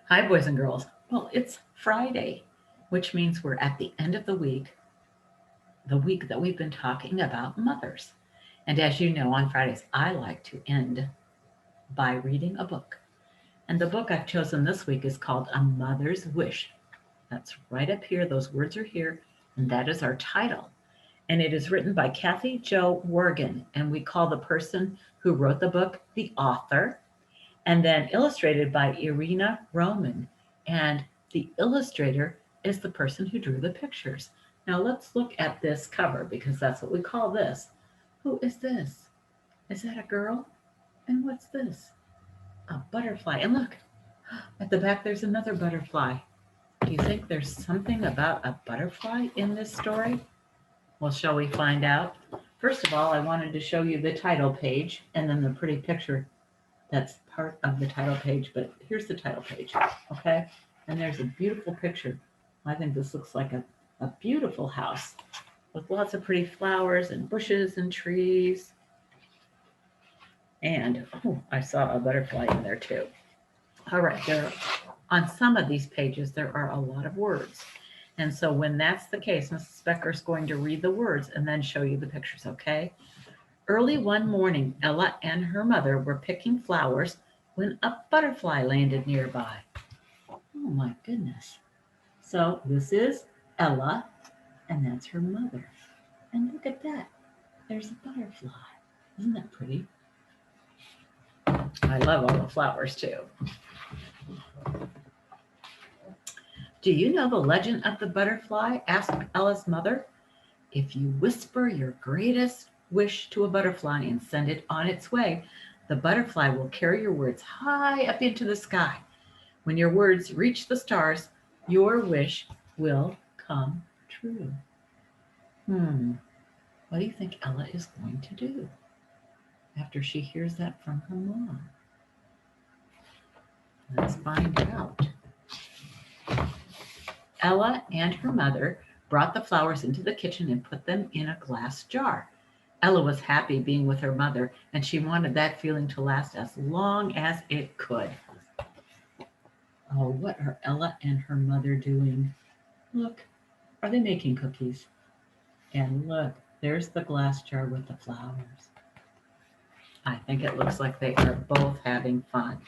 Hi, boys and girls. Well, it's Friday, which means we're at the end of the week that we've been talking about mothers. And as you know, on Fridays, I like to end by reading a book. And the book I've chosen this week is called A Mother's Wish. That's right up here. Those words are here. And that is our title. And it is written by Kathy Jo Worgan. And we call the person who wrote the book the author, and then illustrated by Irina Roman. And the illustrator is the person who drew the pictures. Now let's look at this cover because that's what we call this. Who is this? Is that a girl? And what's this? A butterfly. And look, at the back there's another butterfly. Do you think there's something about a butterfly in this story? Well, shall we find out? First of all, I wanted to show you the title page and then the pretty picture that's part of the title page, but here's the title page, okay? And there's a beautiful picture. I think this looks like a beautiful house with lots of pretty flowers and bushes and trees. And, oh, I saw a butterfly in there too. All right, on some of these pages, there are a lot of words. And so when that's the case, Mrs. Becker is going to read the words and then show you the pictures, okay? Early one morning, Ella and her mother were picking flowers when a butterfly landed nearby. Oh my goodness. So this is Ella, and that's her mother. And look at that. There's a butterfly. Isn't that pretty? I love all the flowers too. Do you know the legend of the butterfly? Asked Ella's mother. If you whisper your greatest wish to a butterfly and send it on its way, the butterfly will carry your words high up into the sky. When your words reach the stars, your wish will come true. What do you think Ella is going to do after she hears that from her mom? Let's find out. Ella and her mother brought the flowers into the kitchen and put them in a glass jar. Ella was happy being with her mother, and she wanted that feeling to last as long as it could. Oh, what are Ella and her mother doing? Look, are they making cookies? And look, there's the glass jar with the flowers. I think it looks like they are both having fun.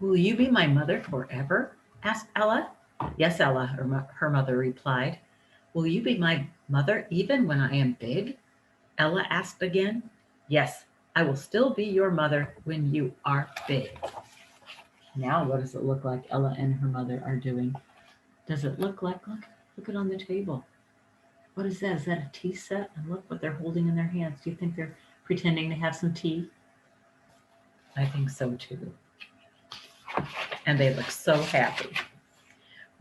Will you be my mother forever? Asked Ella. Yes, Ella, her mother replied. Will you be my mother even when I am big? Ella asked again. Yes, I will still be your mother when you are big. Now, what does it look like Ella and her mother are doing? Does it look like, look it on the table. What is that? Is that a tea set? And look what they're holding in their hands. Do you think they're pretending to have some tea? I think so too. And they look so happy.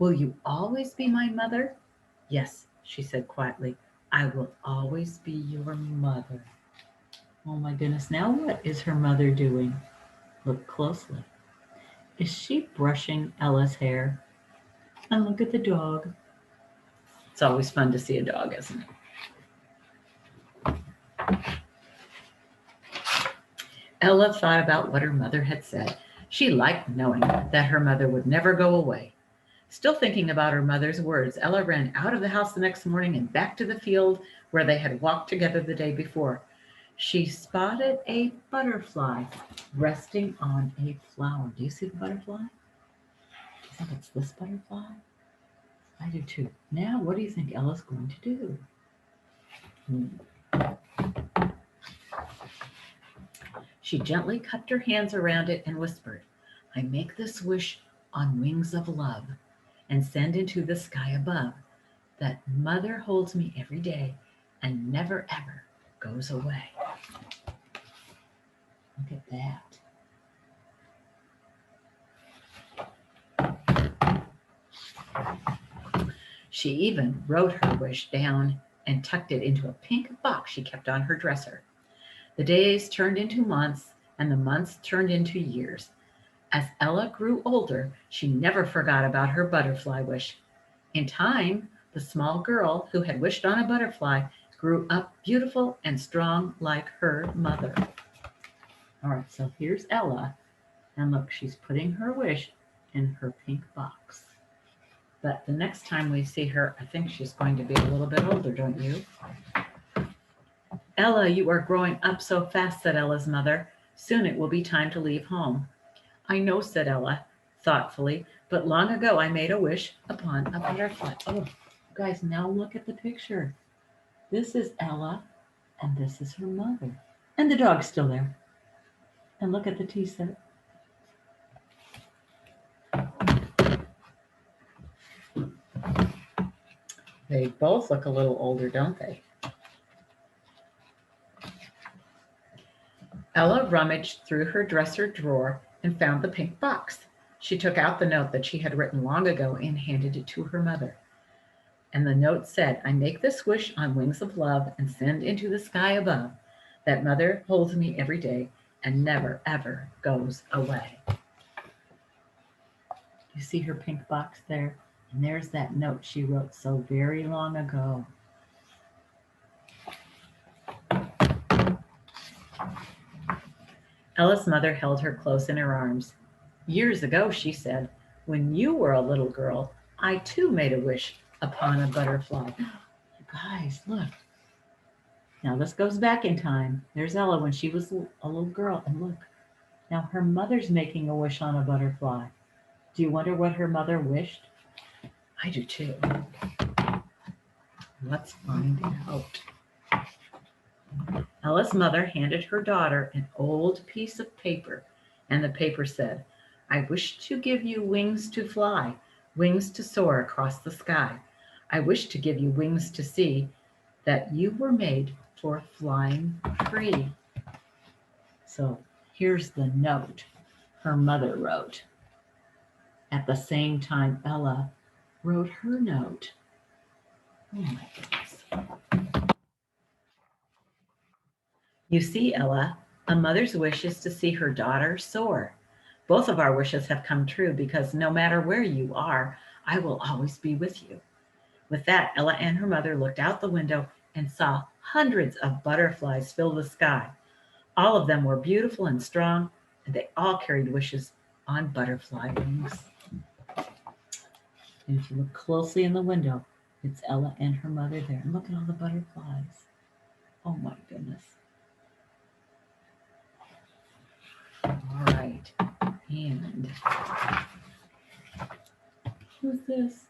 Will you always be my mother? Yes, she said quietly. I will always be your mother. Oh my goodness. Now what is her mother doing? Look closely. Is she brushing Ella's hair? And look at the dog. It's always fun to see a dog, isn't it? Ella thought about what her mother had said. She liked knowing that her mother would never go away. Still thinking about her mother's words, Ella ran out of the house the next morning and back to the field where they had walked together the day before. She spotted a butterfly resting on a flower. Do you see the butterfly? Do you think it's this butterfly? I do too. Now, what do you think Ella's going to do? She gently cupped her hands around it and whispered, I make this wish on wings of love and send into the sky above that mother holds me every day and never ever goes away. Look at that. She even wrote her wish down and tucked it into a pink box she kept on her dresser. The days turned into months, and the months turned into years. As Ella grew older, she never forgot about her butterfly wish. In time, the small girl who had wished on a butterfly grew up beautiful and strong like her mother. All right, so here's Ella. And look, she's putting her wish in her pink box. But the next time we see her, I think she's going to be a little bit older, don't you? Ella, you are growing up so fast, said Ella's mother. Soon it will be time to leave home. I know, said Ella thoughtfully, but long ago I made a wish upon a butterfly. Oh, guys, now look at the picture. This is Ella, and this is her mother. And the dog's still there. And look at the tea set. They both look a little older, don't they? Ella rummaged through her dresser drawer and found the pink box. She took out the note that she had written long ago and handed it to her mother. And the note said, I make this wish on wings of love and send into the sky above that mother holds me every day and never, ever goes away. You see her pink box there? And there's that note she wrote so very long ago. Ella's mother held her close in her arms. Years ago, she said, when you were a little girl, I too made a wish upon a butterfly. You guys, look. Now this goes back in time. There's Ella when she was a little girl, and look. Now her mother's making a wish on a butterfly. Do you wonder what her mother wished? I do too. Let's find out. Ella's mother handed her daughter an old piece of paper, and the paper said, I wish to give you wings to fly, wings to soar across the sky. I wish to give you wings to see that you were made for flying free. So here's the note her mother wrote. At the same time, Ella wrote her note. Oh my goodness. You see, Ella, a mother's wish is to see her daughter soar. Both of our wishes have come true because no matter where you are, I will always be with you. With that, Ella and her mother looked out the window and saw hundreds of butterflies fill the sky. All of them were beautiful and strong, and they all carried wishes on butterfly wings. And if you look closely in the window, it's Ella and her mother there. And look at all the butterflies. Oh my goodness. All right. And who's this?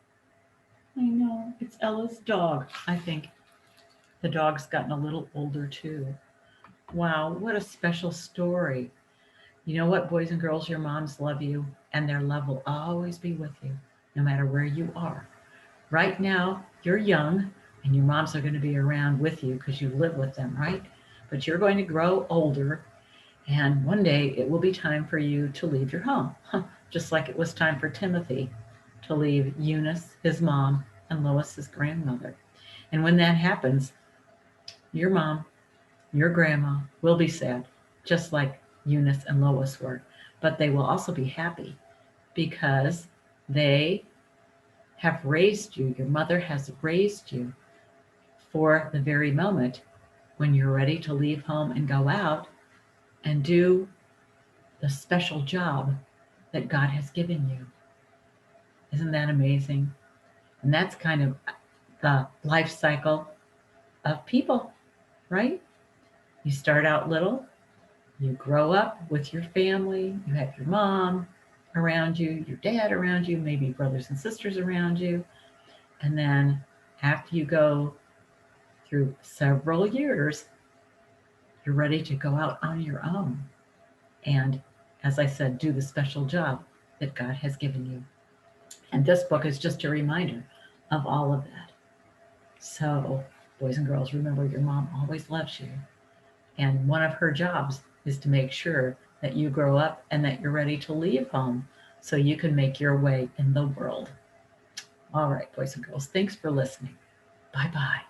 I know, it's Ella's dog. I think the dog's gotten a little older too. Wow, what a special story. You know what, boys and girls, your moms love you, and their love will always be with you, no matter where you are. Right now, you're young, and your moms are going to be around with you because you live with them, right? But you're going to grow older, and one day it will be time for you to leave your home, just like it was time for Timothy to leave Eunice, his mom, and Lois, his grandmother. And when that happens, your mom, your grandma will be sad, just like Eunice and Lois were. But they will also be happy because they have raised you. Your mother has raised you for the very moment when you're ready to leave home and go out and do the special job that God has given you. Isn't that amazing? And that's kind of the life cycle of people, right? You start out little, you grow up with your family, you have your mom around you, your dad around you, maybe brothers and sisters around you. And then after you go through several years, you're ready to go out on your own. And as I said, do the special job that God has given you. And this book is just a reminder of all of that. So, boys and girls, remember your mom always loves you. And one of her jobs is to make sure that you grow up and that you're ready to leave home so you can make your way in the world. All right, boys and girls, thanks for listening. Bye-bye.